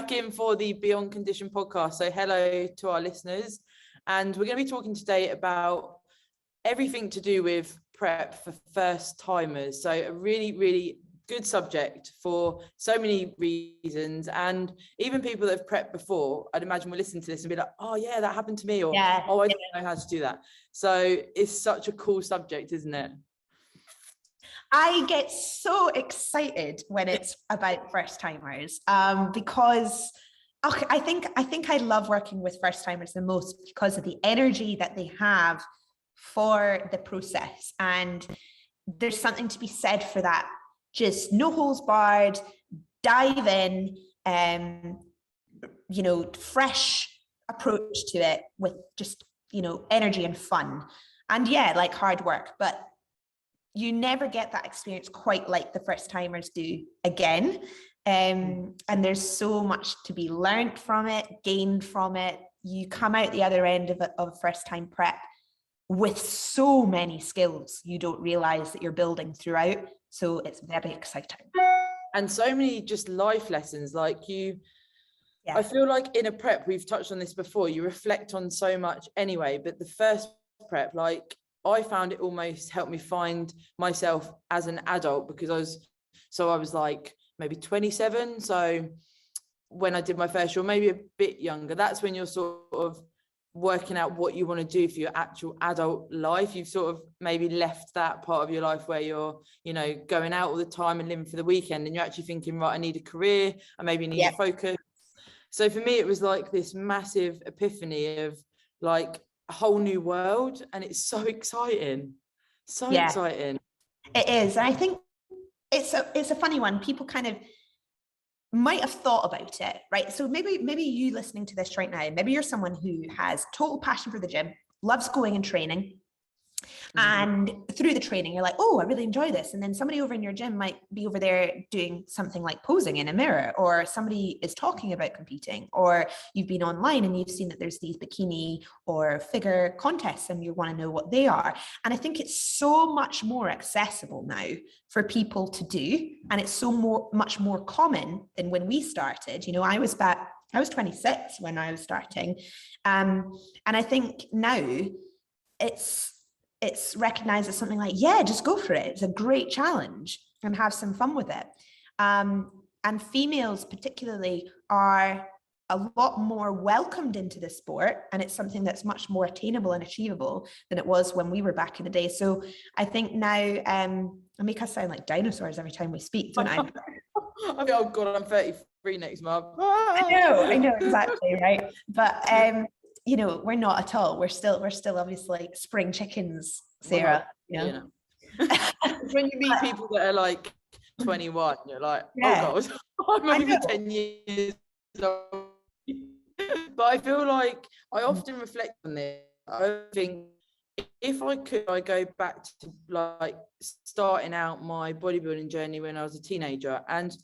back in for the Beyond Condition podcast. So hello to our listeners. And we're going to be talking today about everything to do with prep for first timers. So a really, really good subject for so many reasons. And even people that have prepped before, I'd imagine will listen to this and be like, oh yeah, that happened to me. Or, oh, I don't know how to do that. So it's such a cool subject, isn't it? I get so excited when it's about first timers because I think I love working with first timers the most because of the energy that they have for the process. And there's something to be said for that. Just no holds barred, dive in, fresh approach to it with just, energy and fun. And yeah, like hard work, but you never get that experience quite like the first timers do again. And there's so much to be learned from it, gained from it. You come out the other end of first time prep with so many skills you don't realize that you're building throughout. So it's very exciting. And so many just life lessons, I feel like in a prep, we've touched on this before, you reflect on so much anyway, but the first prep, I found it almost helped me find myself as an adult, because I was like maybe 27. So when I did my first year, maybe a bit younger, that's when you're sort of working out what you want to do for your actual adult life. You've sort of maybe left that part of your life where you're, going out all the time and living for the weekend, and you're actually thinking, right, I need a career, I maybe need to focus. So for me, it was like this massive epiphany of like a whole new world, and it's so exciting. Exciting. It is. And I think it's a funny one. People kind of might have thought about it, right? So maybe you listening to this right now, maybe you're someone who has total passion for the gym, loves going and training. And through the training, you're like, oh, I really enjoy this. And then somebody over in your gym might be over there doing something like posing in a mirror, or somebody is talking about competing, or you've been online and you've seen that there's these bikini or figure contests and you want to know what they are. And I think it's so much more accessible now for people to do. And it's much more common than when we started. I was 26 when I was starting. And I think now it's recognized as something like, just go for it. It's a great challenge and have some fun with it. And females particularly are a lot more welcomed into the sport, and it's something that's much more attainable and achievable than it was when we were back in the day. So I think now, I make us sound like dinosaurs every time we speak, don't I? I mean, oh God, I'm 33 next month. I know exactly, right? But we're not at all. We're still obviously spring chickens, Sarah. When you meet people that are like 21, you're like, oh God, I'm only 10 years old. But I feel like I often reflect on this. I think if I could, I go back to like starting out my bodybuilding journey when I was a teenager, and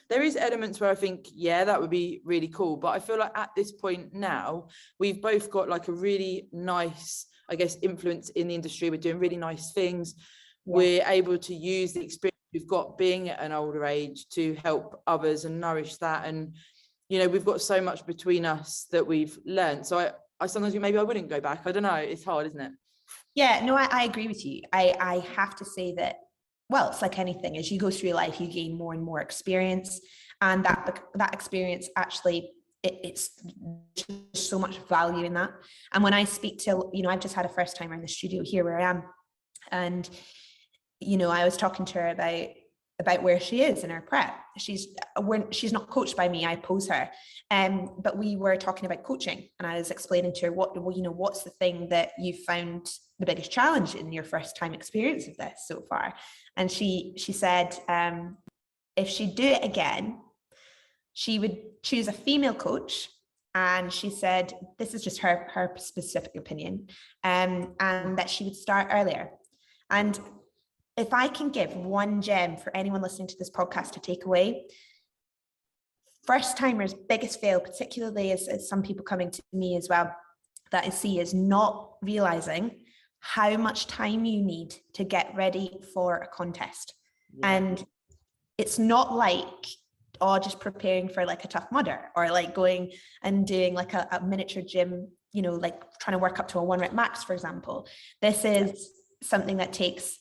there is elements where I think, that would be really cool. But I feel like at this point now, we've both got like a really nice, I guess, influence in the industry. We're doing really nice things. We're able to use the experience we've got being at an older age to help others and nourish that. And, we've got so much between us that we've learned. So I sometimes think maybe I wouldn't go back. I don't know. It's hard, isn't it? Yeah, no, I agree with you. I have to say that, well, it's like anything. As you go through life, you gain more and more experience, and that experience actually, it's so much value in that. And when I speak to, I've just had a first timer in the studio here where I am, and I was talking to her about where she is in her prep. She's not coached by me. I pose her, but we were talking about coaching, and I was explaining to her what's the thing that you found the biggest challenge in your first time experience of this so far. And she said, if she'd do it again, she would choose a female coach. And she said, this is just her specific opinion, and that she would start earlier. And if I can give one gem for anyone listening to this podcast to take away, first timers' biggest fail, particularly as some people coming to me as well, that I see is not realizing how much time you need to get ready for a contest. And it's not like or just preparing for like a Tough Mudder, or like going and doing like a miniature gym, you know, like trying to work up to a 1 rep max, for example. This is something that takes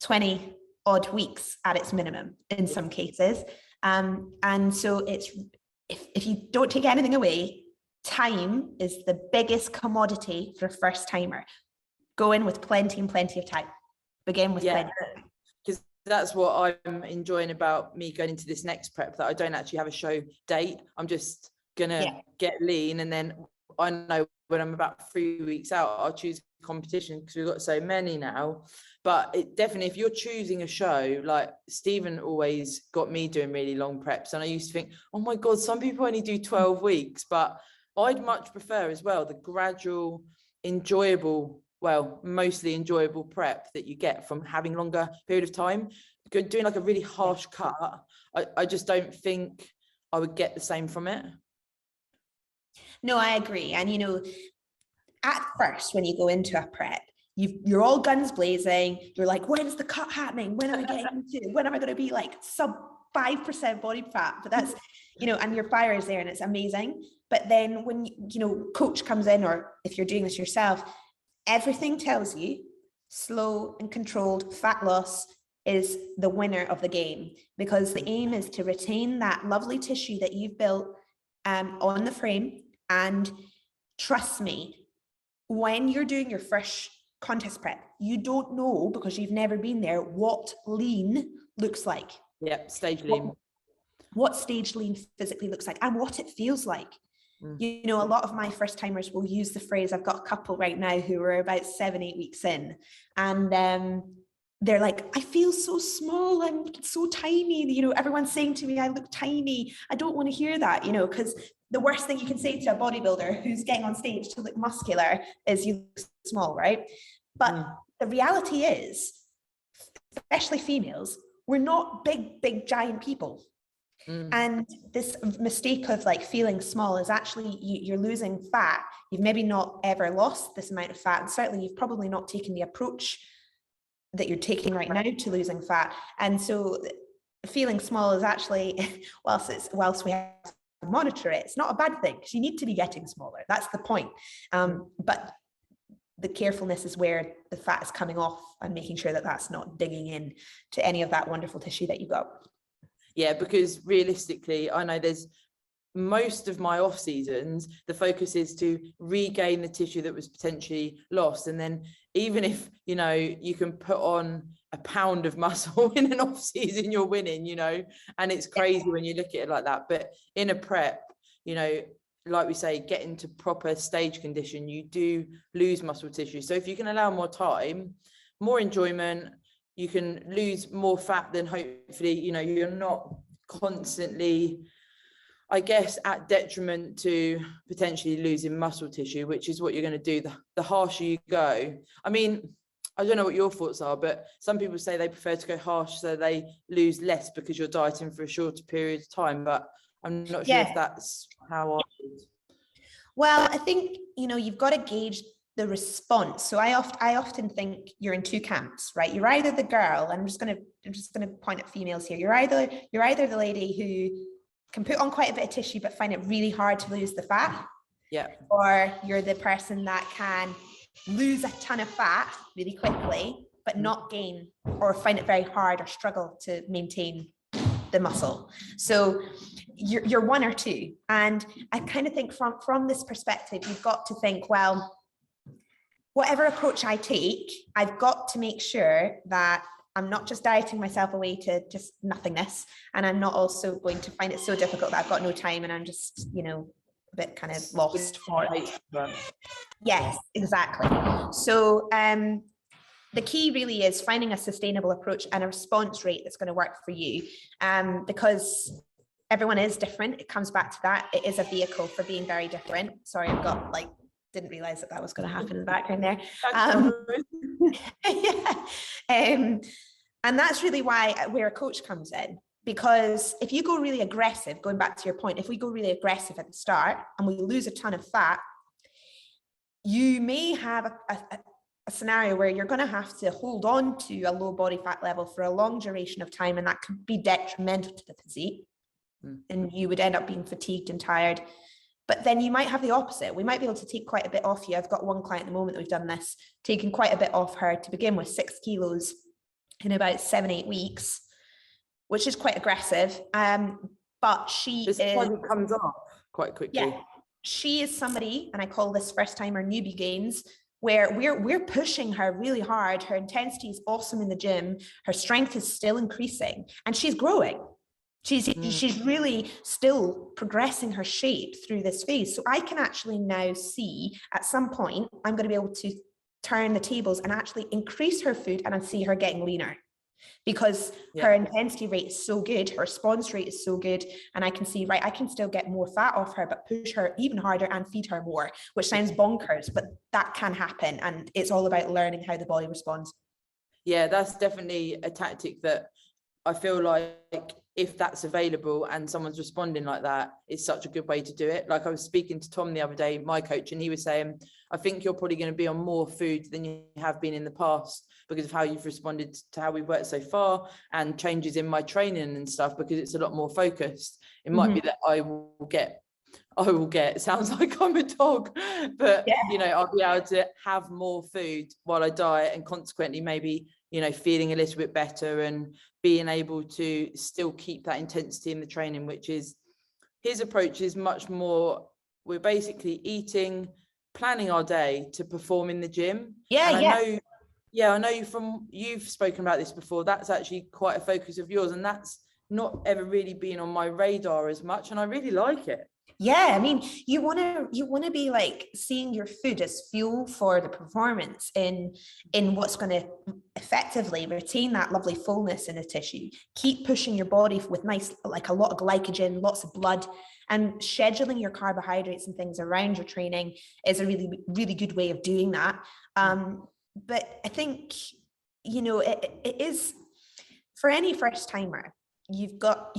20 odd weeks at its minimum in some cases. And so it's, if you don't take anything away, time is the biggest commodity for a first timer. Go in with plenty and plenty of time. Begin with plenty. Because that's what I'm enjoying about me going into this next prep, that I don't actually have a show date. I'm just gonna get lean, and then I know when I'm about 3 weeks out, I'll choose competition, because we've got so many now. But it definitely, if you're choosing a show, like Stephen always got me doing really long preps, and I used to think, oh my God, some people only do 12 weeks, but I'd much prefer as well the gradual, enjoyable, well, mostly enjoyable prep that you get from having longer period of time. Doing like a really harsh cut, I just don't think I would get the same from it. No, I agree. And, you know, at first, when you go into a prep, you're all guns blazing. You're like, when's the cut happening? When am I getting to? When am I going to be like sub 5% body fat? But that's, you know, and your fire is there and it's amazing. But then when, you know, coach comes in, or if you're doing this yourself, everything tells you slow and controlled fat loss is the winner of the game, because the aim is to retain that lovely tissue that you've built on the frame. And trust me, when you're doing your first contest prep, you don't know, because you've never been there, what lean looks like. Yep, stage lean. What stage lean physically looks like, and what it feels like. You know, a lot of my first timers will use the phrase, I've got a couple right now who are about 7-8 weeks in, and they're like, I feel so small, I'm so tiny, you know, everyone's saying to me I look tiny. I don't want to hear that, you know, because the worst thing you can say to a bodybuilder who's getting on stage to look muscular is you look small, right? But the reality is, especially females, we're not big giant people. And this mistake of like feeling small is actually you're losing fat. You've maybe not ever lost this amount of fat, and certainly you've probably not taken the approach that you're taking right now to losing fat. And so feeling small is actually, whilst we have to monitor it, it's not a bad thing, because you need to be getting smaller. That's the point. But the carefulness is where the fat is coming off, and making sure that that's not digging in to any of that wonderful tissue that you've got. Yeah, because realistically, I know there's most of my off seasons, the focus is to regain the tissue that was potentially lost. And then even if, you know, you can put on a pound of muscle in an off season, you're winning, you know, and it's crazy when you look at it like that. But in a prep, you know, like we say, get into proper stage condition, you do lose muscle tissue. So if you can allow more time, more enjoyment, you can lose more fat, than hopefully, you know, you're not constantly, I guess, at detriment to potentially losing muscle tissue, which is what you're going to do the harsher you go. I mean, I don't know what your thoughts are, but some people say they prefer to go harsh so they lose less because you're dieting for a shorter period of time, but I'm not sure if that's how I would. Well, I think, you know, you've got to gauge the response. So I often think you're in two camps, right? You're either the girl, and I'm just going to point at females here. You're either the lady who can put on quite a bit of tissue but find it really hard to lose the fat. Yeah. Or you're the person that can lose a ton of fat really quickly but not gain, or find it very hard or struggle to maintain the muscle. So you're one or two. And I kind of think from this perspective, you've got to think, well, whatever approach I take, I've got to make sure that I'm not just dieting myself away to just nothingness. And I'm not also going to find it so difficult that I've got no time and I'm just, you know, a bit kind of lost for it. Yes, exactly. So the key really is finding a sustainable approach and a response rate that's going to work for you, because everyone is different. It comes back to that. It is a vehicle for being very different. Sorry, I've got like, didn't realize that was going to happen in the background there. And that's really where a coach comes in, because if you go really aggressive, going back to your point, if we go really aggressive at the start and we lose a ton of fat, you may have a scenario where you're going to have to hold on to a low body fat level for a long duration of time, and that could be detrimental to the physique. and you would end up being fatigued and tired. But then you might have the opposite. We might be able to take quite a bit off you. I've got one client at the moment that we've done this, taken quite a bit off her to begin with, 6 kilos in about 7-8 weeks, which is quite aggressive. But she it comes off quite quickly. Yeah, she is somebody, and I call this first timer newbie gains, where we're pushing her really hard. Her intensity is awesome in the gym. Her strength is still increasing, and she's growing. She's really still progressing her shape through this phase. So I can actually now see at some point, I'm going to be able to turn the tables and actually increase her food, and I see her getting leaner because her intensity rate is so good, her response rate is so good, and I can see, right, I can still get more fat off her, but push her even harder and feed her more, which sounds bonkers, but that can happen. And it's all about learning how the body responds. Yeah, that's definitely a tactic that I feel like if that's available and someone's responding like that, it's such a good way to do it. Like I was speaking to Tom the other day, my coach, and he was saying, I think you're probably going to be on more food than you have been in the past because of how you've responded to how we've worked so far and changes in my training and stuff, because it's a lot more focused. It might be that I will get, it sounds like I'm a dog, but you know, I'll be able to have more food while I diet, and consequently maybe, you know, feeling a little bit better and being able to still keep that intensity in the training, which is his approach is much more, we're basically eating, planning our day to perform in the gym. I know you've spoken about this before. That's actually quite a focus of yours, and that's not ever really been on my radar as much, and I really like it. Yeah, I mean, you want to be like seeing your food as fuel for the performance in what's going to effectively retain that lovely fullness in the tissue. Keep pushing your body with nice, like a lot of glycogen, lots of blood, and scheduling your carbohydrates and things around your training is a really, really good way of doing that. But I think, you know, it is for any first timer, you've got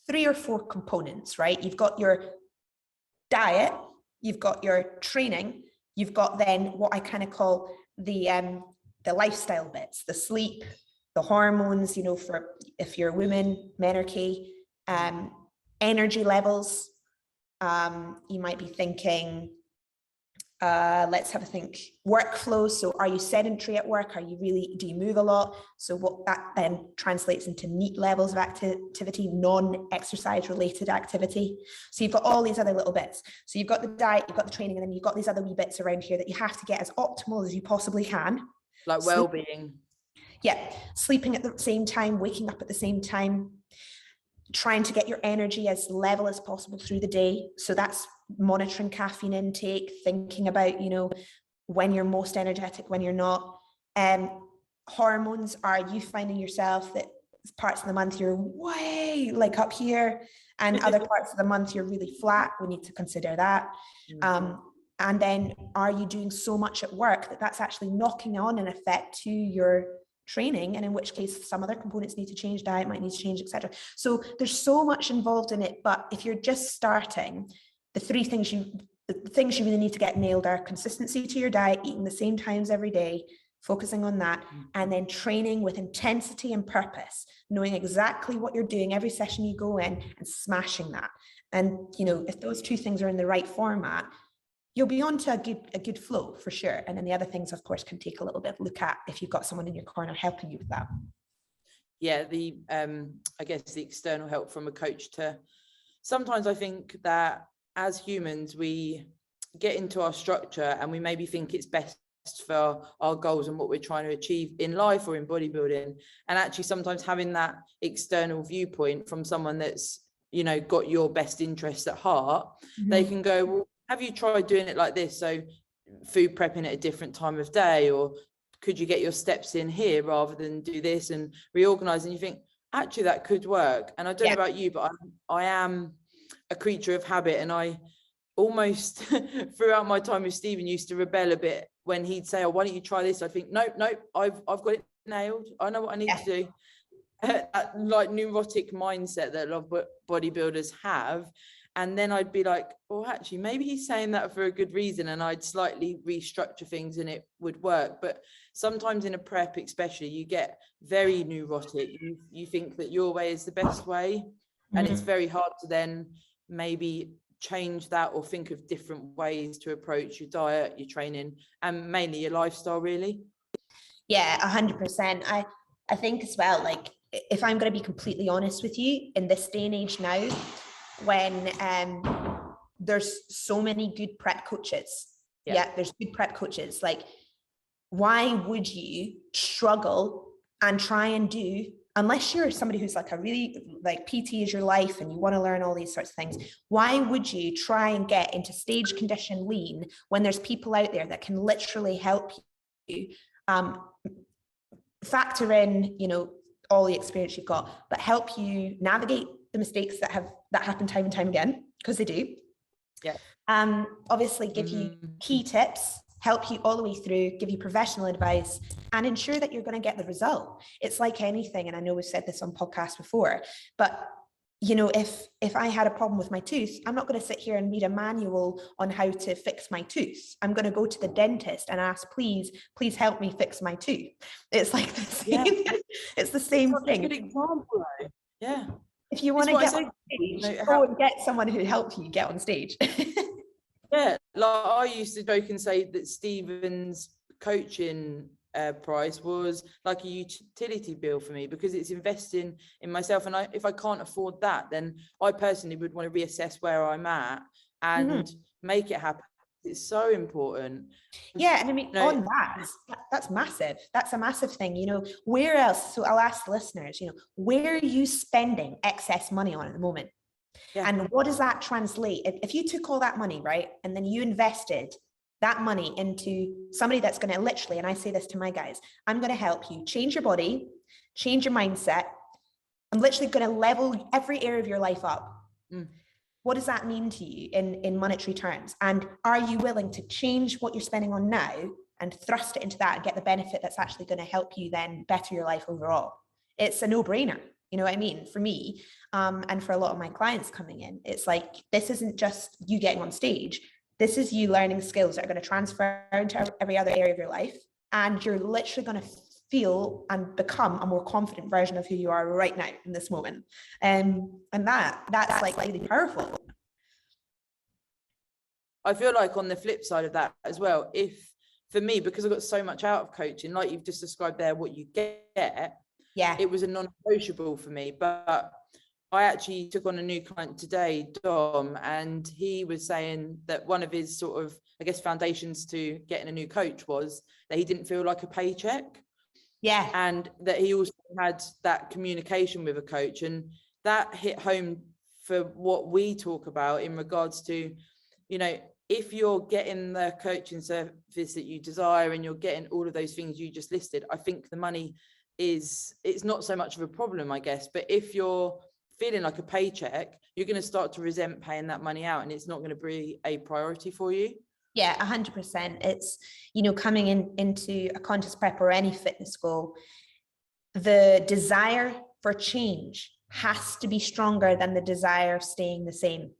3 or 4 components, right? You've got your diet, you've got your training, you've got then what I kind of call the lifestyle bits, the sleep, the hormones, you know, for if you're a woman, menarche, energy levels. You might be thinking, let's have a think, workflow. So are you sedentary at work? Do you move a lot? So what that then translates into NEAT levels of activity, non-exercise related activity. So you've got all these other little bits. So you've got the diet, you've got the training, and then you've got these other wee bits around here that you have to get as optimal as you possibly can. Like well-being. Yeah, sleeping at the same time, waking up at the same time, trying to get your energy as level as possible through the day. So that's monitoring caffeine intake, thinking about, you know, when you're most energetic, when you're not. Hormones, are you finding yourself that parts of the month you're way like up here and other parts of the month you're really flat? We need to consider that. And then are you doing so much at work that that's actually knocking on an effect to your training, and in which case some other components need to change, diet might need to change, etc. So there's so much involved in it. But if you're just starting, the things you really need to get nailed are consistency to your diet, eating the same times every day, focusing on that, and then training with intensity and purpose, knowing exactly what you're doing every session you go in and smashing that. And, you know, if those 2 things are in the right format, you'll be on to a good flow for sure. And then the other things, of course, can take a little bit of look at if you've got someone in your corner helping you with that. Yeah, I guess the external help from a coach to, sometimes I think that as humans, we get into our structure and we maybe think it's best for our goals and what we're trying to achieve in life or in bodybuilding. And actually sometimes having that external viewpoint from someone that's, you know, got your best interests at heart, they can go, well, have you tried doing it like this? So food prepping at a different time of day, or could you get your steps in here rather than do this, and reorganize? And you think, actually, that could work. And I don't know about you, but I am a creature of habit, and I almost throughout my time with Stephen used to rebel a bit when he'd say, oh, why don't you try this? I'd think, nope, I've got it nailed. I know what I need to do. That, like, neurotic mindset that a lot of bodybuilders have. And then I'd be like, oh, actually, maybe he's saying that for a good reason. And I'd slightly restructure things and it would work. But sometimes in a prep, especially, you get very neurotic. You think that your way is the best way. and it's very hard to then maybe change that or think of different ways to approach your diet, your training, and mainly your lifestyle, really. Yeah, 100%. I think as well, like, if I'm going to be completely honest with you, in this day and age now, when there's so many good prep coaches, there's good prep coaches, like, why would you struggle and try and do, unless you're somebody who's like a really, like, PT is your life and you want to learn all these sorts of things, why would you try and get into stage condition lean when there's people out there that can literally help you factor in, you know, all the experience you've got, but help you navigate the mistakes that happen time and time again, because they do. Obviously give you key tips, help you all the way through, give you professional advice, and ensure that you're going to get the result. It's like anything, and I know we've said this on podcasts before, but you know, if I had a problem with my tooth, I'm not going to sit here and read a manual on how to fix my tooth. I'm going to go to the dentist and ask, please help me fix my tooth. It's like the same, it's the same thing. Good example, though. Yeah. If you want to get on stage, go and get someone who helps you get on stage. Yeah, like I used to joke and say that Stephen's coaching price was like a utility bill for me, because it's investing in myself, and if I can't afford that, then I personally would want to reassess where I'm at and make it happen. It's so important. Yeah, and I mean, on that's massive. That's a massive thing. You know, where else? So I'll ask the listeners, you know, where are you spending excess money on at the moment? And what does that translate? If you took all that money, right, and then you invested that money into somebody that's going to literally, and I say this to my guys, I'm going to help you change your body, change your mindset. I'm literally going to level every area of your life up. What does that mean to you in monetary terms? And are you willing to change what you're spending on now and thrust it into that and get the benefit that's actually going to help you then better your life overall? It's a no-brainer. You know what I mean? For me, and for a lot of my clients coming in, it's like, this isn't just you getting on stage. This is you learning skills that are going to transfer into every other area of your life. And you're literally going to feel and become a more confident version of who you are right now in this moment. And that's like really powerful. I feel like on the flip side of that as well, if for me, because I got so much out of coaching, like you've just described there, what you get, it was a non-negotiable for me. But I actually took on a new client today, Dom, and he was saying that one of his sort of, I guess, foundations to getting a new coach was that he didn't feel like a paycheck. And that he also had that communication with a coach, and that hit home for what we talk about in regards to, you know, if you're getting the coaching service that you desire and you're getting all of those things you just listed, I think the money it's not so much of a problem, I guess. But if you're feeling like a paycheck, you're going to start to resent paying that money out, and it's not going to be a priority for you. Yeah, 100%. It's, you know, coming into a contest prep or any fitness goal, the desire for change has to be stronger than the desire of staying the same.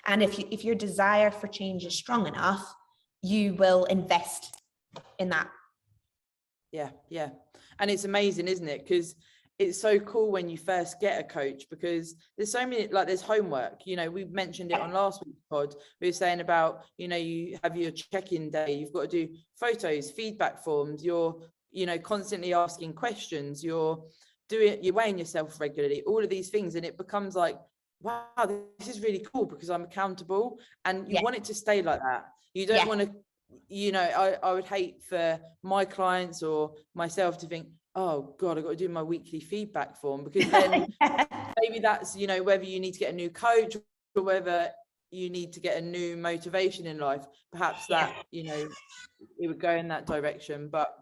And if your desire for change is strong enough, you will invest in that. Yeah. And it's amazing, isn't it? Because it's so cool when you first get a coach, because there's so many, like, there's homework, you know, we mentioned it on last week's pod. We were saying about, you know, you have your check-in day, you've got to do photos, feedback forms, you're, you know, constantly asking questions, you're weighing yourself regularly, all of these things. And it becomes like, wow, this is really cool because I'm accountable, and you want it to stay like that. You don't want to, you know, I would hate for my clients or myself to think, oh God, I've got to do my weekly feedback form, because then maybe that's, you know, whether you need to get a new coach or whether you need to get a new motivation in life, perhaps that, you know, it would go in that direction. But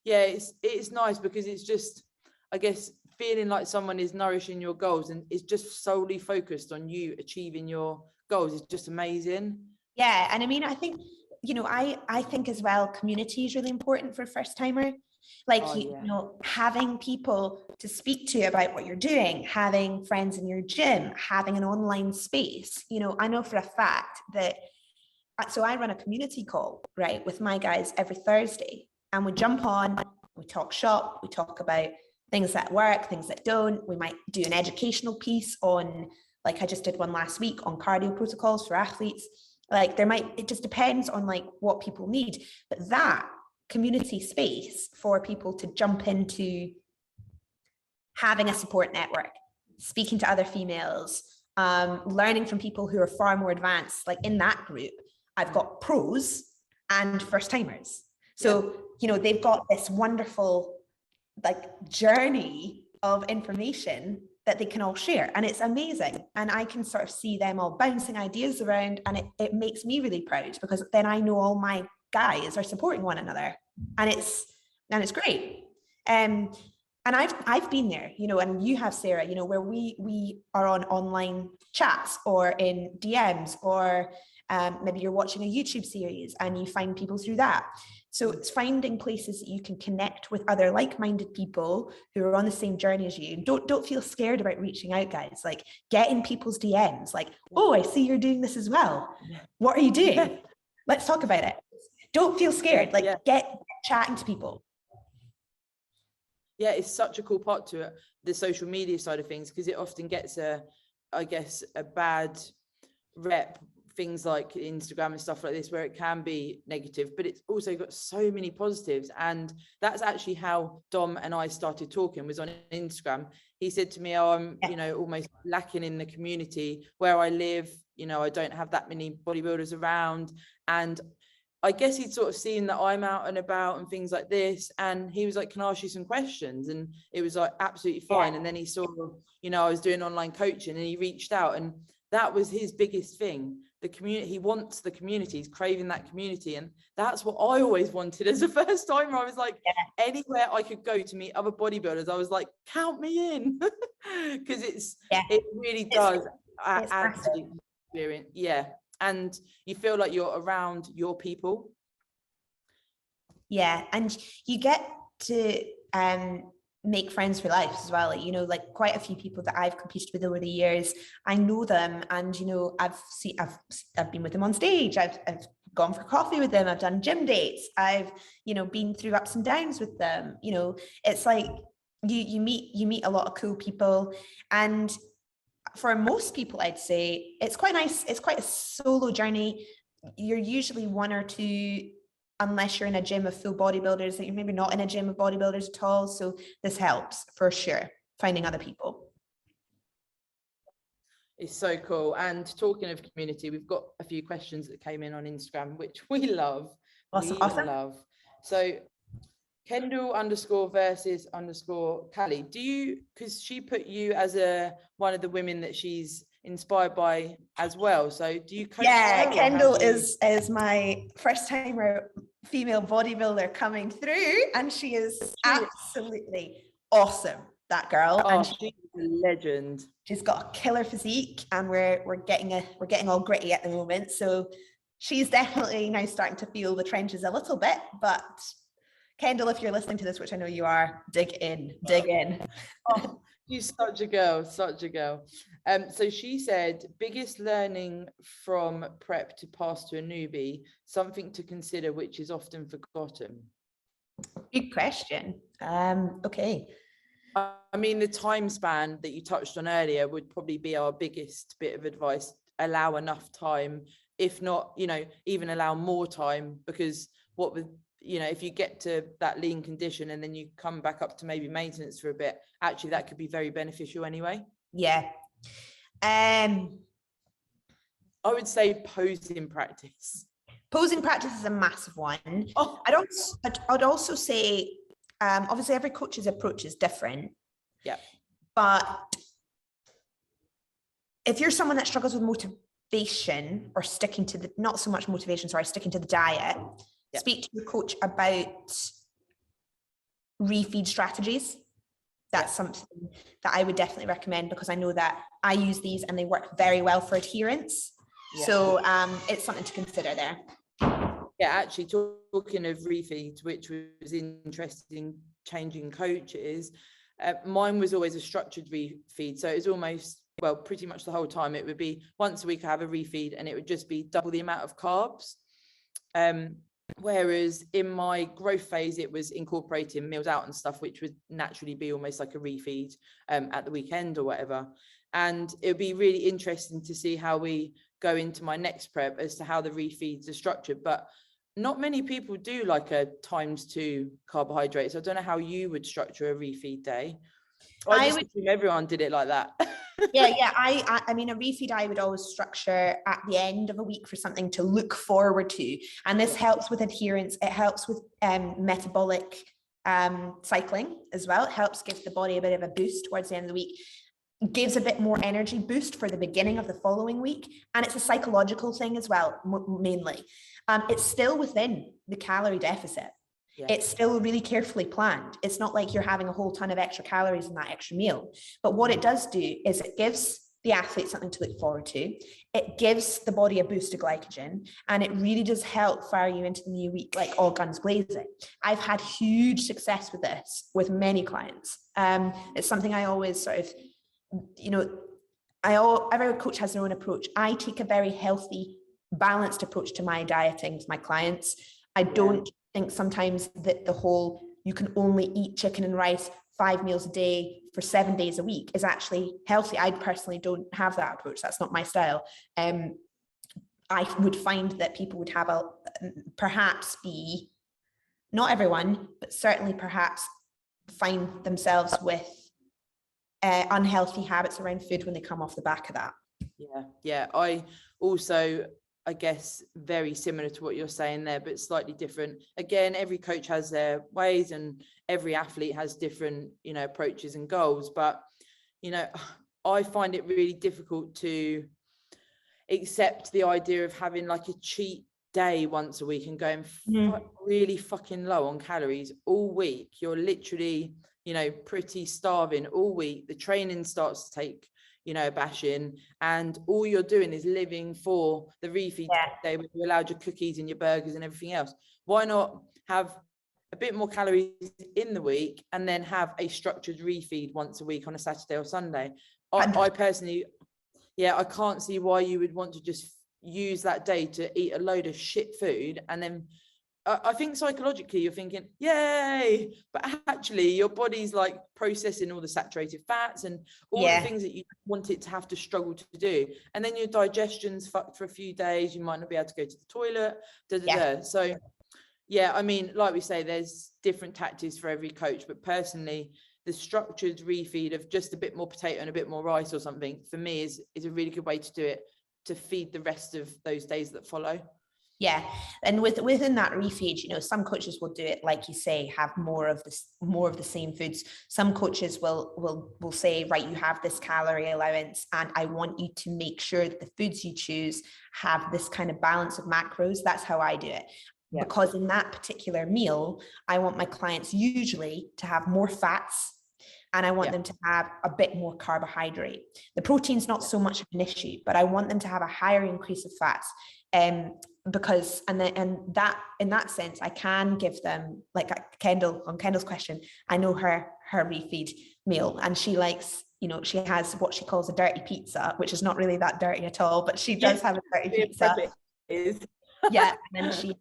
yeah, it's nice because it's just, I guess, feeling like someone is nourishing your goals and is just solely focused on you achieving your goals is just amazing. Yeah. And I mean, I think, you know, I think as well, community is really important for a first timer. Like, you know, having people to speak to about what you're doing, having friends in your gym, having an online space. You know, I know for a fact that, so I run a community call, right, with my guys every Thursday, and we jump on, we talk shop, we talk about things that work, things that don't. We might do an educational piece on Like I just did one last week on cardio protocols for athletes. Like it just depends on like what people need, but that community space for people to jump into having a support network, speaking to other females, learning from people who are far more advanced. Like in that group, I've got pros and first timers. So, you know, they've got this wonderful like journey of information that they can all share, and it's amazing. And I can sort of see them all bouncing ideas around, and it makes me really proud, because then I know all my guys are supporting one another, and it's great. And I've been there, you know, and you have, Sarah, you know, where we are on online chats or in DMs, or maybe you're watching a YouTube series and you find people through that. So it's finding places that you can connect with other like-minded people who are on the same journey as you. Don't feel scared about reaching out, guys. Like, get in people's DMs. Like, oh, I see you're doing this as well. What are you doing? Let's talk about it. Don't feel scared. Like, get chatting to people. Yeah, it's such a cool part to it, the social media side of things, because it often gets a bad rep, things like Instagram and stuff like this, where it can be negative, but it's also got so many positives. And that's actually how Dom and I started talking, was on Instagram. He said to me, oh, I'm, you know, almost lacking in the community where I live. You know, I don't have that many bodybuilders around. And I guess he'd sort of seen that I'm out and about and things like this. And he was like, can I ask you some questions? And it was like, absolutely fine. And then he saw, you know, I was doing online coaching, and he reached out, and that was his biggest thing. The community, he wants the community, he's craving that community. And that's what I always wanted as a first timer. I was like, anywhere I could go to meet other bodybuilders, I was like, count me in. Because it really does add to the experience. Yeah. And you feel like you're around your people. Yeah, and you get to make friends for life as well. Like, you know, like quite a few people that I've competed with over the years, I know them, and you know, I've been with them on stage, I've gone for coffee with them, I've done gym dates, I've, you know, been through ups and downs with them. You know, it's like you meet a lot of cool people. And for most people, I'd say it's quite nice. It's quite a solo journey. You're usually one or two, unless you're in a gym of full bodybuilders, that you're maybe not in a gym of bodybuilders at all. So this helps for sure, finding other people. It's so cool. And talking of community, we've got a few questions that came in on Instagram, which we love. Awesome. Love. So Kendall _versus_ Callie, do you, because she put you as one of the women that she's inspired by as well, so do you coach her? Kendall is my first timer female bodybuilder coming through, and she is absolutely awesome, that girl. And she's a legend. She's got a killer physique, and we're getting all gritty at the moment, so she's definitely now starting to feel the trenches a little bit. But Kendall, if you're listening to this, which I know you are, dig in. Oh, she's such a girl. So she said, biggest learning from prep to pass to a newbie, something to consider which is often forgotten. Good question. Okay. I mean, the time span that you touched on earlier would probably be our biggest bit of advice. Allow enough time, if not, you know, even allow more time, because you know, if you get to that lean condition and then you come back up to maybe maintenance for a bit, actually that could be very beneficial anyway. Yeah. I would say posing practice. Posing practice is a massive one. I'd also say, obviously every coach's approach is different. Yeah. But if you're someone that struggles with motivation, or sticking to the diet, speak to your coach about refeed strategies. That's something that I would definitely recommend, because I know that I use these and they work very well for adherence. So it's something to consider there. Yeah, actually, talking of refeeds, which was interesting, changing coaches, mine was always a structured refeed. So it was almost, well, pretty much the whole time. It would be once a week I have a refeed, and it would just be double the amount of carbs. Whereas in my growth phase, it was incorporating meals out and stuff, which would naturally be almost like a refeed at the weekend or whatever. And it'll be really interesting to see how we go into my next prep as to how the refeeds are structured. But not many people do like a ×2 carbohydrates. I don't know how you would structure a refeed day. I just assume everyone did it like that. Yeah. I mean, a refeed I would always structure at the end of a week for something to look forward to. And this helps with adherence. It helps with metabolic cycling as well. It helps give the body a bit of a boost towards the end of the week. It gives a bit more energy boost for the beginning of the following week. And it's a psychological thing as well, mainly. It's still within the calorie deficit. Yeah. It's still really carefully planned. It's not like you're having a whole ton of extra calories in that extra meal. But what it does do is it gives the athlete something to look forward to. It gives the body a boost of glycogen, and it really does help fire you into the new week like all guns blazing. I've had huge success with this with many clients. It's something I always sort of, every coach has their own approach. I take a very healthy, balanced approach to my dieting with my clients. I don't think sometimes that the whole you can only eat chicken and rice 5 meals a day for 7 days a week is actually healthy. I personally don't have that approach. That's not my style. I would find that people would have perhaps be, not everyone, but certainly perhaps find themselves with unhealthy habits around food when they come off the back of that. Yeah. I also, I guess, very similar to what you're saying there, but slightly different. Again, every coach has their ways and every athlete has different, approaches and goals. But, I find it really difficult to accept the idea of having like a cheat day once a week and going really fucking low on calories all week. You're literally, pretty starving all week. The training starts to take bashing, and all you're doing is living for the refeed day where you allowed your cookies and your burgers and everything else. Why not have a bit more calories in the week and then have a structured refeed once a week on a Saturday or Sunday? I personally, I can't see why you would want to just use that day to eat a load of shit food, and then I think psychologically you're thinking, yay, but actually your body's like processing all the saturated fats and all the things that you want it to have to struggle to do. And then your digestion's fucked for a few days. You might not be able to go to the toilet. So, I mean, like we say, there's different tactics for every coach, but personally, the structured refeed of just a bit more potato and a bit more rice or something, for me, is a really good way to do it, to feed the rest of those days that follow. Yeah, and within that refeed, some coaches will do it like you say, have more of the same foods. Some coaches will say, right, you have this calorie allowance, and I want you to make sure that the foods you choose have this kind of balance of macros. That's how I do it. Yeah. Because in that particular meal, I want my clients usually to have more fats, and I want them to have a bit more carbohydrate. The protein's not so much of an issue, but I want them to have a higher increase of fats. Because in that sense, I can give them, like Kendall's question, I know her refeed meal, and she likes, she has what she calls a dirty pizza, which is not really that dirty at all, but she does have a dirty pizza. And then she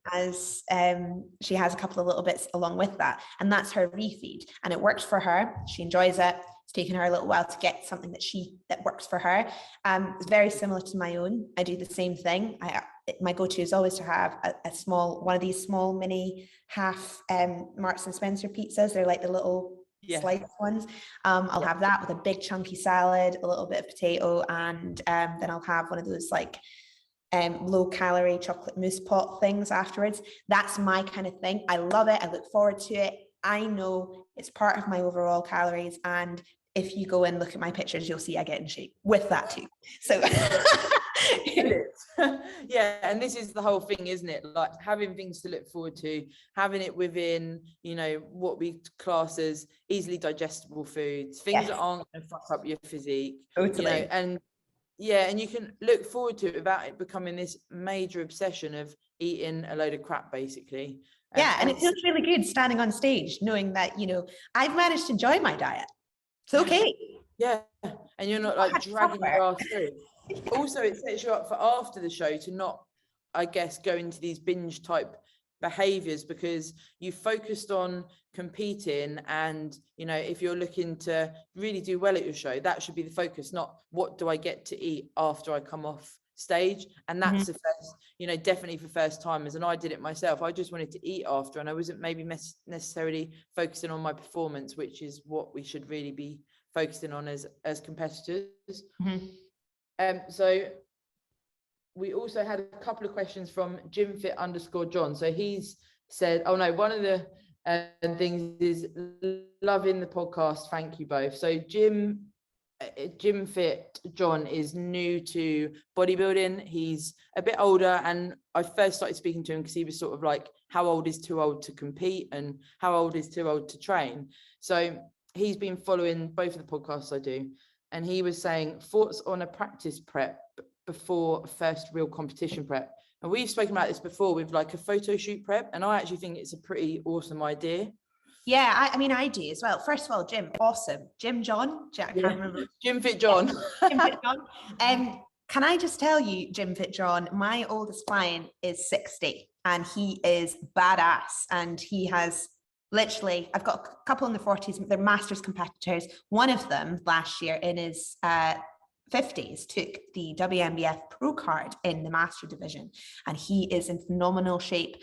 has a couple of little bits along with that, and that's her refeed, and it works for her. She enjoys it. It's taken her a little while to get something that works for her. It's very similar to my own. I do the same thing. My go-to is always to have one of these small mini half Marks and Spencer pizzas. They're like the little sliced ones. I'll have that with a big chunky salad, a little bit of potato, and then I'll have one of those like low calorie chocolate mousse pot things afterwards. That's my kind of thing. I love it. I look forward to it. I know it's part of my overall calories, and if you go and look at my pictures, you'll see I get in shape with that too. So and this is the whole thing, isn't it? Like having things to look forward to, having it within, what we class as easily digestible foods, things that aren't going to fuck up your physique. Totally. And you can look forward to it without it becoming this major obsession of eating a load of crap, basically. And it feels really good standing on stage knowing that, I've managed to enjoy my diet. It's okay. Yeah. And you're not like dragging your ass through. Also, it sets you up for after the show to not, I guess, go into these binge type behaviors, because you focused on competing, and you know, if you're looking to really do well at your show, that should be the focus, not what do I get to eat after I come off stage. And that's the first, you know, definitely for first timers, and I did it myself, I just wanted to eat after, and I wasn't maybe necessarily focusing on my performance, which is what we should really be focusing on as competitors. So we also had a couple of questions from GymFit_John. So he's said, oh no, one of the things is loving the podcast, thank you both. So GymFit John is new to bodybuilding, he's a bit older, and I first started speaking to him because he was sort of like, how old is too old to compete and how old is too old to train? So he's been following both of the podcasts I do, and he was saying thoughts on a practice prep before first real competition prep. And we've spoken about this before with like a photo shoot prep, and I actually think it's a pretty awesome idea. Yeah, I mean, I do as well. First of all, Jim, awesome. Jim John, I can't remember. GymFit John. GymFit John. Can I just tell you, GymFit John, my oldest client is 60 and he is badass, and he has literally, I've got a couple in the 40s, they're masters competitors. One of them last year in his 50s took the WNBF pro card in the master division, and he is in phenomenal shape.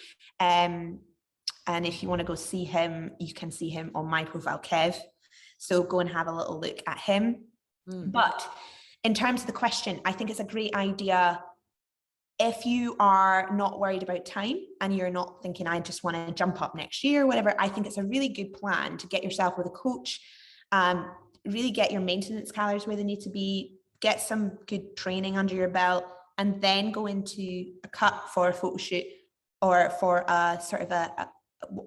And if you want to go see him, you can see him on my profile, Kev. So go and have a little look at him. But in terms of the question, I think it's a great idea if you are not worried about time and you're not thinking, I just want to jump up next year or whatever. I think it's a really good plan to get yourself with a coach, really get your maintenance calories where they need to be, get some good training under your belt, and then go into a cut for a photo shoot or for a sort of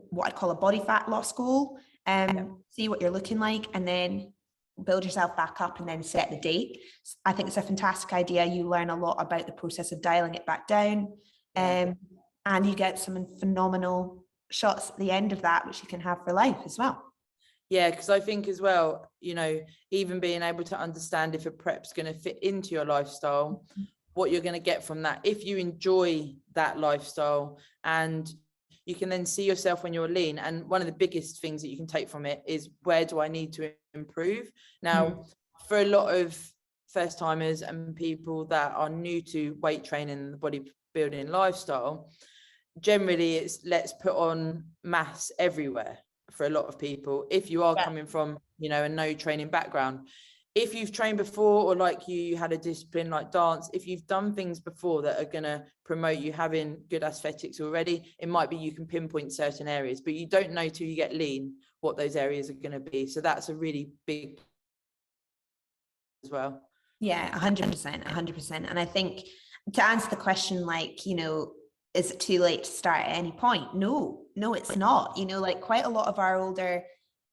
what I'd call a body fat loss goal, see what you're looking like, and then build yourself back up and then set the date. I think it's a fantastic idea. You learn a lot about the process of dialing it back down, and you get some phenomenal shots at the end of that, which you can have for life as well. Yeah, because I think as well, you know, even being able to understand if a prep's going to fit into your lifestyle, what you're going to get from that, if you enjoy that lifestyle, and you can then see yourself when you're lean. And one of the biggest things that you can take from it is, where do I need to improve? Now, for a lot of first timers and people that are new to weight training and the bodybuilding lifestyle, generally it's let's put on mass everywhere for a lot of people. If you are coming from, you know, a no training background, if you've trained before, or like you had a discipline like dance, if you've done things before that are going to promote you having good aesthetics already, it might be you can pinpoint certain areas, but you don't know till you get lean what those areas are going to be. So that's a really big as well. Yeah, 100%. And I think to answer the question, like, you know, is it too late to start at any point? No, it's not. You know, like quite a lot of our older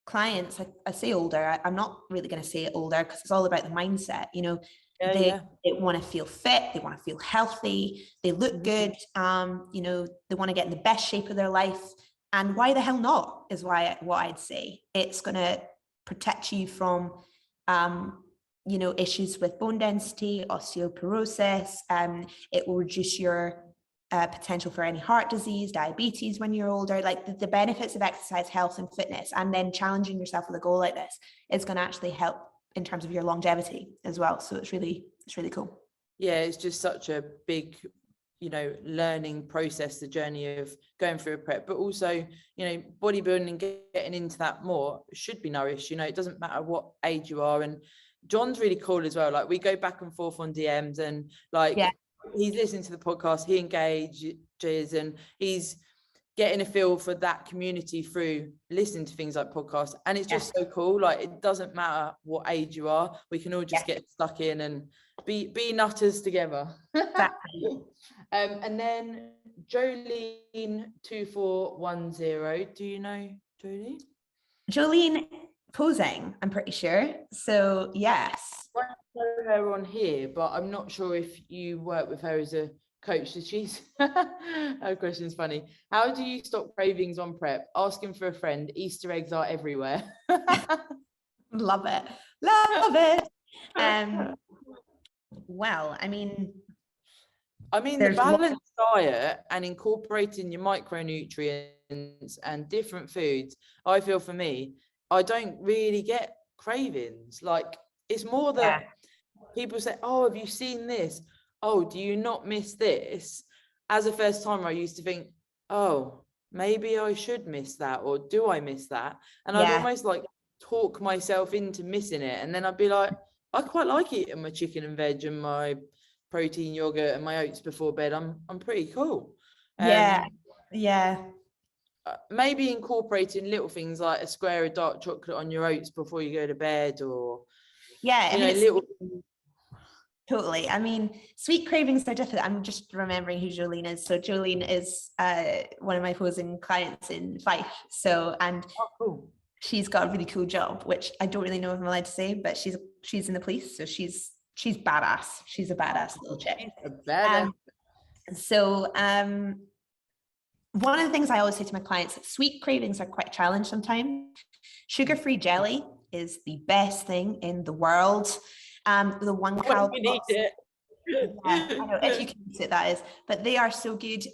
clients, I say older, I'm not really going to say it older because it's all about the mindset. You know, they want to feel fit, they want to feel healthy, they look good, you know, they want to get in the best shape of their life. And why the hell not is what I'd say. It's going to protect you from you know, issues with bone density, osteoporosis, it will reduce your potential for any heart disease, diabetes when you're older. Like the benefits of exercise, health and fitness, and then challenging yourself with a goal like this is going to actually help in terms of your longevity as well. So it's really cool. Yeah, it's just such a big, you know, learning process, the journey of going through a prep, but also, you know, bodybuilding and getting into that more should be nourished. You know, it doesn't matter what age you are. And John's really cool as well. Like we go back and forth on DMs, and like he's listening to the podcast, he engages, and he's getting a feel for that community through listening to things like podcasts. And it's just so cool. Like it doesn't matter what age you are, we can all just get stuck in and be nutters together. Exactly. And then Jolene2410, do you know Jolene? Jolene posing, I'm pretty sure. So yes, I know her on here, but I'm not sure if you work with her as a coach. So she's her question's funny. How do you stop cravings on prep? Asking for a friend. Easter eggs are everywhere. Love it. Well, I mean, I mean, the balanced diet and incorporating your micronutrients and different foods, I feel for me, I don't really get cravings. Like, it's more that people say, oh, have you seen this? Oh, do you not miss this? As a first timer, I used to think, oh, maybe I should miss that, or do I miss that? And I'd almost like talk myself into missing it. And then I'd be like, I quite like eating my chicken and veg and my protein yogurt and my oats before bed. I'm pretty cool. Maybe incorporating little things like a square of dark chocolate on your oats before you go to bed, or little. Totally. I mean, sweet cravings are different. I'm just remembering who Jolene is. So Jolene is one of my posing clients in Fife. So, and cool. She's got a really cool job, which I don't really know if I'm allowed to say, but she's in the police. So she's badass. She's a badass little chick. One of the things I always say to my clients, sweet cravings are quite a challenge sometimes. Sugar-free jelly is the best thing in the world. The 1 calorie. I know, if you can eat it, that is, but they are so good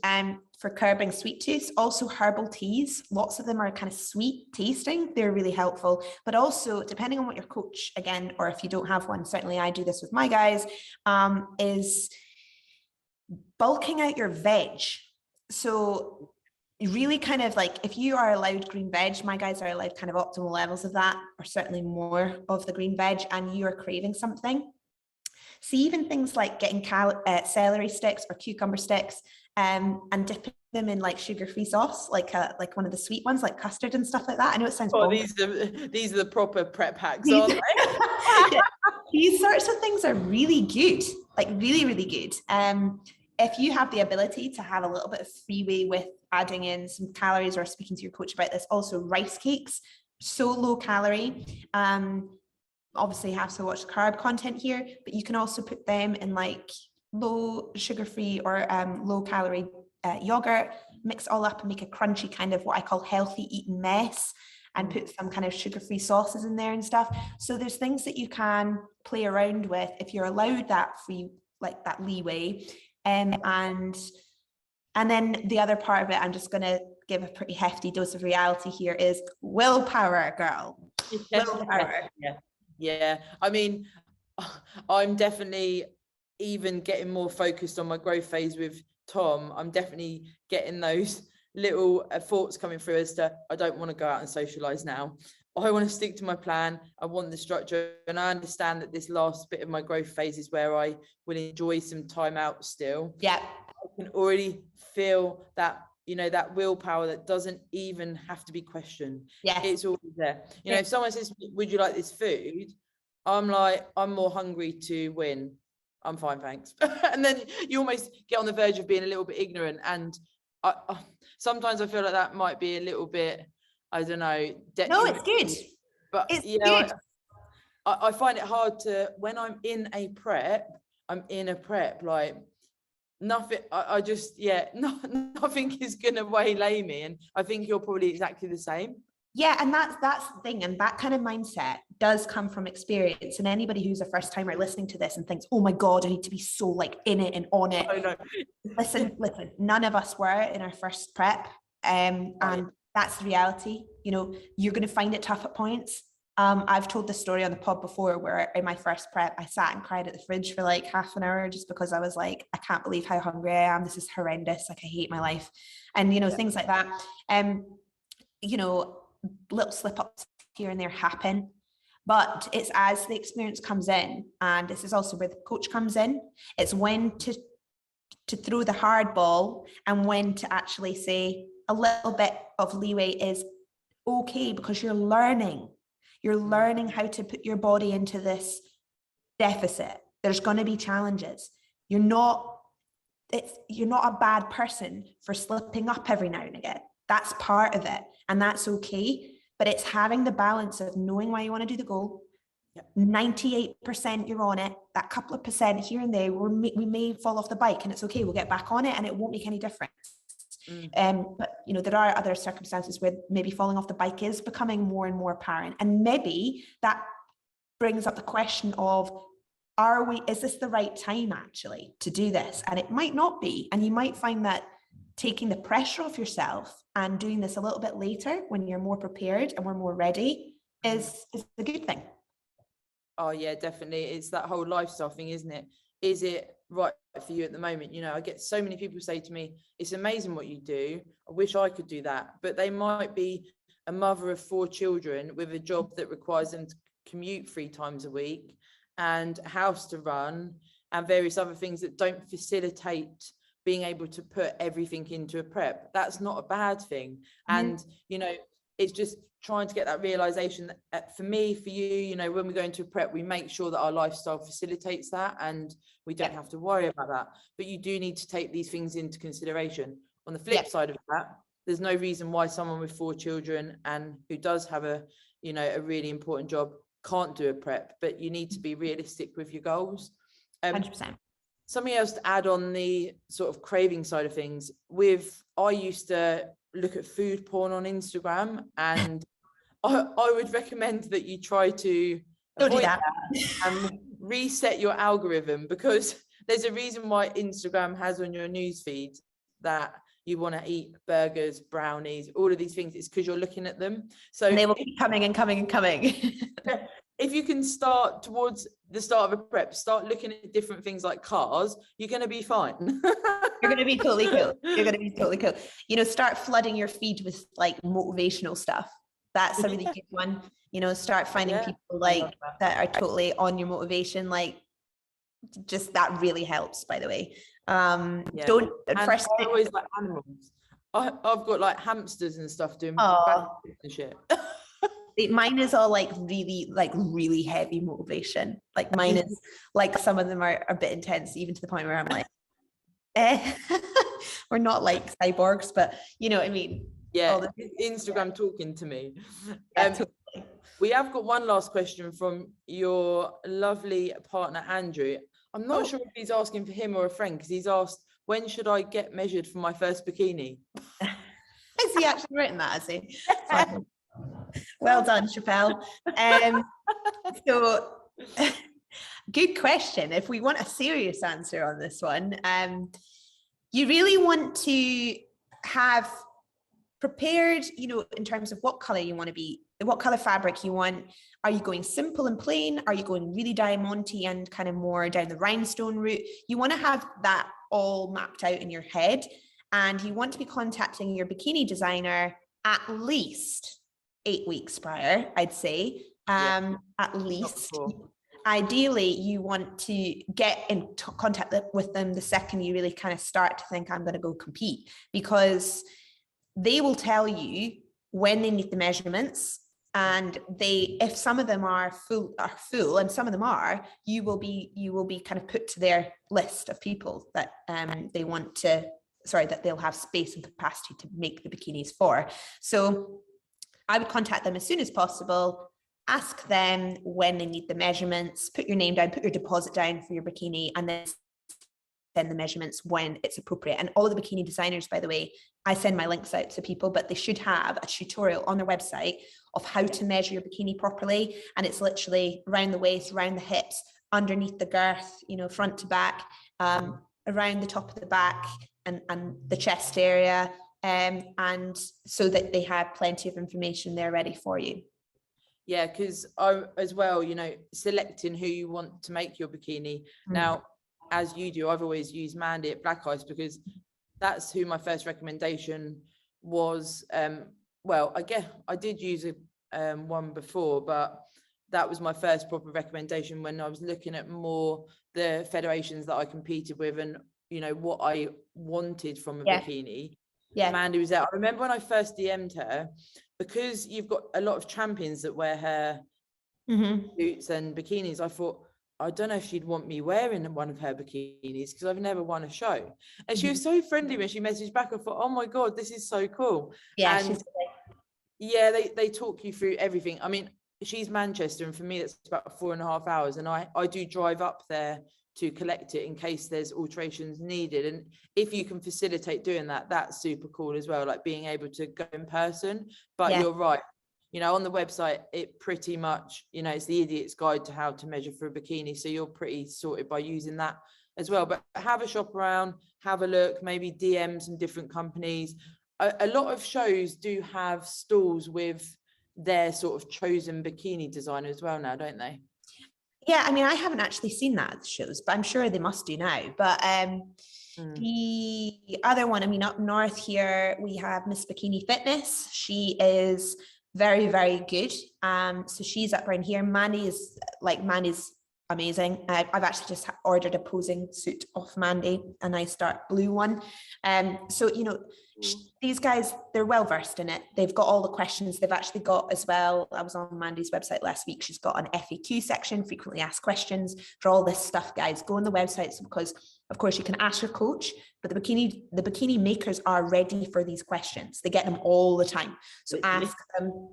for curbing sweet tooth. Also herbal teas, lots of them are kind of sweet tasting. They're really helpful, but also depending on what your coach, again, or if you don't have one, certainly I do this with my guys, is bulking out your veg. So really kind of like, if you are allowed green veg, my guys are allowed kind of optimal levels of that, or certainly more of the green veg, and you are craving something. See, even things like getting celery sticks or cucumber sticks and dipping them in like sugar-free sauce, like one of the sweet ones, like custard and stuff like that. I know it sounds these are the proper prep hacks, aren't they? These sorts of things are really good, like really, really good. If you have the ability to have a little bit of freeway with adding in some calories, or speaking to your coach about this, also rice cakes, so low calorie. Obviously have to watch the carb content here, but you can also put them in like low sugar-free or low calorie yogurt, mix it all up and make a crunchy kind of what I call healthy eating mess, and put some kind of sugar-free sauces in there and stuff. So there's things that you can play around with if you're allowed that free, like that leeway. And then the other part of it, I'm just going to give a pretty hefty dose of reality here, is willpower, girl. Willpower. Yeah. I mean, I'm definitely even getting more focused on my growth phase with Tom. I'm definitely getting those little thoughts coming through as to, I don't want to go out and socialize now. I want to stick to my plan. I want the structure. And I understand that this last bit of my growth phase is where I will enjoy some time out still. Yeah. I can already feel that, that willpower that doesn't even have to be questioned. Yeah, it's always there. If someone says, would you like this food? I'm like, I'm more hungry to win. I'm fine, thanks. And then you almost get on the verge of being a little bit ignorant. And sometimes I feel like that might be a little bit, I don't know. No, it's good. But it's good. I find it hard to, when I'm in a prep, like, nothing, I just, nothing is gonna waylay me, and I think you're probably exactly the same. Yeah, and that's the thing, and that kind of mindset does come from experience. And anybody who's a first timer listening to this and thinks, oh my god, I need to be so like in it and on it. Oh, no. listen, none of us were in our first prep, and that's the reality. You're going to find it tough at points. I've told this story on the pod before, where in my first prep, I sat and cried at the fridge for like half an hour, just because I was like, I can't believe how hungry I am. This is horrendous. Like, I hate my life. And, things like that. Little slip ups here and there happen, but it's as the experience comes in, and this is also where the coach comes in. It's when to throw the hard ball, and when to actually say a little bit of leeway is okay, because you're learning how to put your body into this deficit. There's going to be challenges. You're not a bad person for slipping up every now and again. That's part of it, and that's okay. But it's having the balance of knowing why you want to do the goal. 98% you're on it. That couple of percent here and there, we may fall off the bike, and it's okay. We'll get back on it, and it won't make any difference. But there are other circumstances where maybe falling off the bike is becoming more and more apparent, and maybe that brings up the question of, is this the right time actually to do this? And it might not be. And you might find that taking the pressure off yourself and doing this a little bit later when you're more prepared and we're more ready is a good thing. Oh yeah, definitely. It's that whole lifestyle thing, isn't it? Is it right for you at the moment? You know, I get so many people say to me, it's amazing what you do. I wish I could do that. But they might be a mother of 4 children with a job that requires them to commute 3 times a week and a house to run and various other things that don't facilitate being able to put everything into a prep. That's not a bad thing. And, you know, it's just trying to get that realization that for me, for you, you know, when we go into a prep, we make sure that our lifestyle facilitates that and we don't have to worry about that. But you do need to take these things into consideration. On the flip side of that, there's no reason why someone with 4 children and who does have a, you know, a really important job can't do a prep, but you need to be realistic with your goals. 100%. Something else to add on the sort of craving side of things, I used to look at food porn on Instagram, and I would recommend that you try to avoid that and reset your algorithm, because there's a reason why Instagram has on your news feed that you want to eat burgers, brownies, all of these things. It's because you're looking at them. So and they will keep coming and coming and coming. If you can start towards the start of a prep, start looking at different things like cars, you're going to be fine. You're going to be totally cool. You're going to be totally cool. You know, start flooding your feed with like motivational stuff. That's a really good one. You know, start finding people like that are totally on your motivation. Like, just that really helps, by the way. Don't first. I always like animals. I've got like hamsters and stuff doing and shit. Mine is all like really heavy motivation. Like mine is like, some of them are a bit intense, even to the point where I'm like, we're not like cyborgs, but you know what I mean? Yeah, Instagram talking to me. Totally. We have got one last question from your lovely partner, Andrew. I'm not sure if he's asking for him or a friend, because he's asked, when should I get measured for my first bikini? Has he actually written that, has he? Well done, Chappelle. So good question. If we want a serious answer on this one, you really want to have prepared, you know, in terms of what color you want to be, what color fabric you want. Are you going simple and plain? Are you going really diamante and kind of more down the rhinestone route? You want to have that all mapped out in your head, and you want to be contacting your bikini designer at least 8 weeks prior, I'd say, at least. Ideally, you want to get in contact with them the second you really kind of start to think, I'm going to go compete, because they will tell you when they need the measurements, and if some of them are full and some of them are, you will be kind of put to their list of people that that they'll have space and capacity to make the bikinis for. So I would contact them as soon as possible, ask them when they need the measurements, put your name down, put your deposit down for your bikini, and then send the measurements when it's appropriate. And all of the bikini designers, by the way, I send my links out to people, but they should have a tutorial on their website of how to measure your bikini properly. And it's literally around the waist, around the hips, underneath the girth, you know, front to back, around the top of the back and the chest area. And so that they have plenty of information there ready for you. Yeah, because I as well, you know, selecting who you want to make your bikini. Now, as you do, I've always used Mandy at Black Ice, because that's who my first recommendation was. Well, I guess I did use one before, but that was my first proper recommendation when I was looking at more the federations that I competed with and, you know, what I wanted from a bikini. Yeah, Mandy was there. I remember when I first DM'd her, because you've got a lot of champions that wear her boots and bikinis. I thought, I don't know if she'd want me wearing one of her bikinis, because I've never won a show. And she was so friendly when she messaged back. I thought, oh my God, this is so cool. Yeah, and they talk you through everything. I mean, she's Manchester, and for me, it's about 4.5 hours. And I do drive up there to collect it in case there's alterations needed. And if you can facilitate doing that, that's super cool as well, like being able to go in person. But you're right, you know, on the website, it pretty much, you know, it's the idiot's guide to how to measure for a bikini. So you're pretty sorted by using that as well. But have a shop around, have a look, maybe DM some different companies. A lot of shows do have stalls with their sort of chosen bikini designer as well now, don't they? Yeah, I mean, I haven't actually seen that at the shows, but I'm sure they must do now. But the other one, I mean, up north here, we have Miss Bikini Fitness. She is very, very good. So she's up around here. Mandy's amazing. I've actually just ordered a posing suit off Mandy, a nice dark blue one. So, you know, these guys, they're well versed in it. They've got all the questions. They've actually got as well, I was on Mandy's website last week. She's got an FAQ section, frequently asked questions for all this stuff, guys. Go on the websites, because of course you can ask your coach, but the bikini makers are ready for these questions. They get them all the time. So ask them,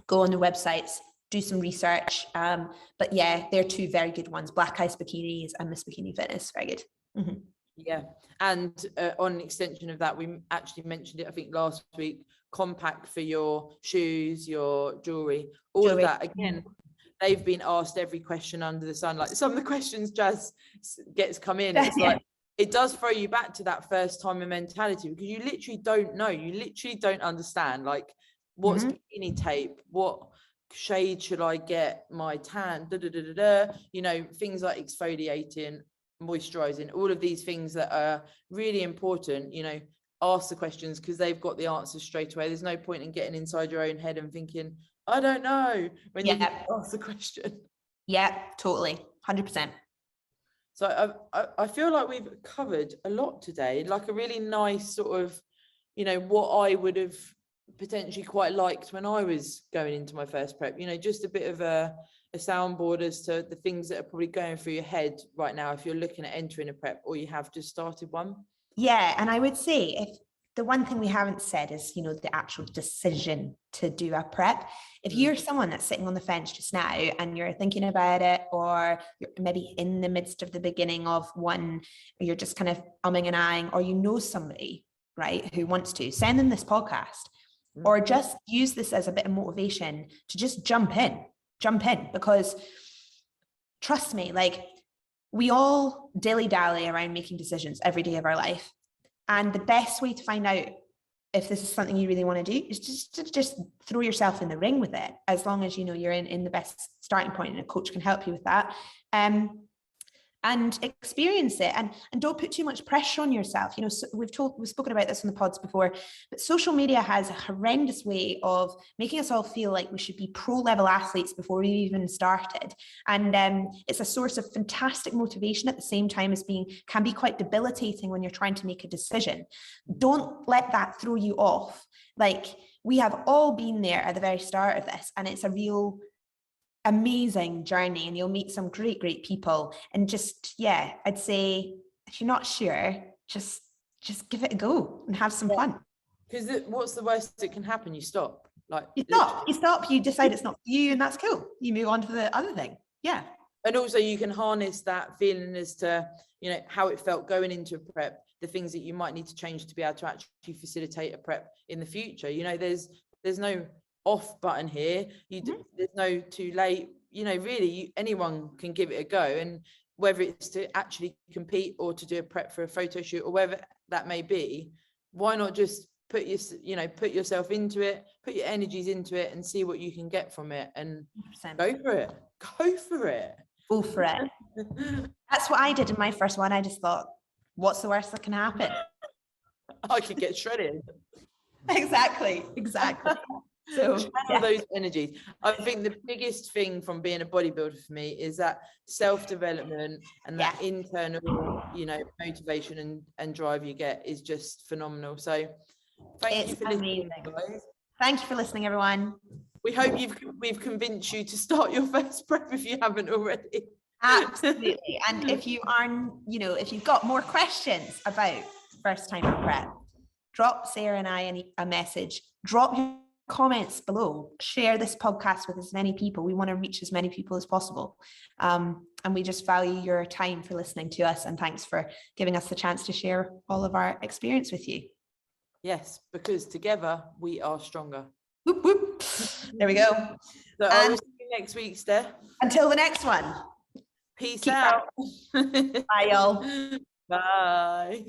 go on the websites, do some research. But yeah, they're two very good ones. Black Ice Bikinis and Miss Bikini Fitness, very good. Mm-hmm. Yeah, and on an extension of that, we actually mentioned it, I think last week, compact for your shoes, your jewelry, all of that. Again, they've been asked every question under the sun. Like some of the questions Jazz gets come in, it's like, it does throw you back to that first timer mentality, because you literally don't know, you literally don't understand, like, what's bikini tape, what shade should I get my tan, you know, things like exfoliating, moisturizing, all of these things that are really important. You know, ask the questions, because they've got the answers straight away. There's no point in getting inside your own head and thinking, I don't know, when you ask the question. Yeah, totally, 100%. So I feel like we've covered a lot today, like a really nice sort of, you know, what I would have potentially quite liked when I was going into my first prep, you know, just a bit of a soundboard as to the things that are probably going through your head right now if you're looking at entering a prep or you have just started one. Yeah, and I would say, if the one thing we haven't said is, you know, the actual decision to do a prep. If you're someone that's sitting on the fence just now and you're thinking about it, or you're maybe in the midst of the beginning of one, or you're just kind of umming and ahhing, or you know somebody, right, who wants to, send them this podcast, or just use this as a bit of motivation to just jump in, because trust me, like, we all dilly-dally around making decisions every day of our life. And the best way to find out if this is something you really want to do is just throw yourself in the ring with it, as long as you know you're in the best starting point and a coach can help you with that. And experience it, and don't put too much pressure on yourself. You know, so we've spoken about this on the pods before, but social media has a horrendous way of making us all feel like we should be pro level athletes before we even started. And it's a source of fantastic motivation at the same time as can be quite debilitating when you're trying to make a decision. Don't let that throw you off. Like, we have all been there at the very start of this, and it's a real amazing journey, and you'll meet some great people. And just, yeah, I'd say if you're not sure, just give it a go and have some fun. Because what's the worst that can happen? You stop. Like, you stop, you decide it's not for you, and that's cool. You move on to the other thing. Yeah. And also you can harness that feeling as to, you know, how it felt going into a prep, the things that you might need to change to be able to actually facilitate a prep in the future. You know, there's no off button here. There's no too late. You know, really, anyone can give it a go, and whether it's to actually compete or to do a prep for a photo shoot or whatever that may be, why not just put yourself into it, put your energies into it, and see what you can get from it, and 100%. Go for it. That's what I did in my first one. I just thought, what's the worst that can happen? I could get shredded. Exactly. So channel those energies. I think the biggest thing from being a bodybuilder for me is that self-development and that internal, you know, motivation and drive you get is just phenomenal. So thank you for listening, guys. Thank you for listening, everyone. We hope we've convinced you to start your first prep if you haven't already. Absolutely. And if you are, you know, if you've got more questions about first time prep, drop Sarah and I a message. Drop your comments below. Share this podcast with as many people. We want to reach as many people as possible. And we just value your time for listening to us. And thanks for giving us the chance to share all of our experience with you. Yes, because together we are stronger. Whoop, whoop. There we go. So I will see you next week, Steff. Until the next one. Peace out. Bye, y'all. Bye.